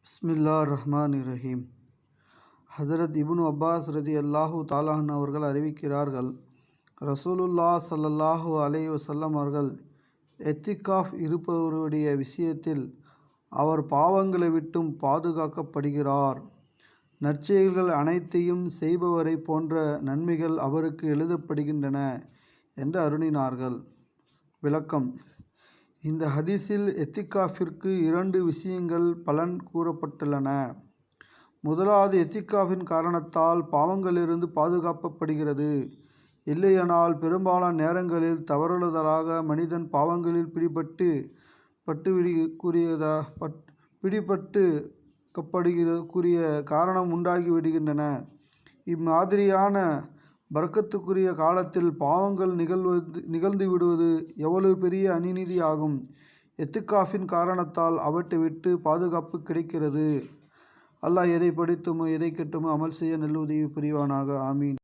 பிஸ்மில்லாஹிர்ரஹ்மானிர்ரஹீம். ஹஸரத் இப்னு Abbas ரதியல்லாஹு தஆலா அன்ஹு அவர்கள் அறிவிக்கிறார்கள், ரசூலுல்லாஹ் ஸல்லல்லாஹு அலைஹி வஸல்லம் அவர்கள் எத்திகாஃப் இருப்பவருடைய விஷயத்தில் அவர் பாவங்களை விட்டும் பாதுகாக்கப்படுகிறார், நற்செயல்கள் அனைத்தையும் செய்பவரை போன்ற நன்மைகள் அவருக்கு எழுதப்படுகின்றன என்று அருளினார்கள். விளக்கம்: இந்த ஹதீஸில் எத்திகாஃபிற்கு 2 விஷயங்கள் பலன் கூறப்பட்டுள்ளன. முதலாவது, எத்திகாஃபின் காரணத்தால் பாவங்களிலிருந்து பாதுகாக்கப்படுகிறது. இல்லையானால் பெரும்பாலான நேரங்களில் தவறுதலாக மனிதன் பாவங்களில் பிடிபட்டுக்கூடிய காரணம் உண்டாகிவிடுகின்றன. இம்மாதிரியான பரக்கத்துக்குரிய காலத்தில் பாவங்கள் நிகழ்ந்துவிடுவது எவ்வளவு பெரிய அநீதி ஆகும். எத்திகாஃபின் காரணத்தால் அவற்றை விட்டு பாதுகாப்பு கிடைக்கிறது. அல்லாஹ் எதை படித்துமோ எதை கேட்டுமோ அமல் செய்ய நல்ல உதவி புரிவானாக. ஆமீன்.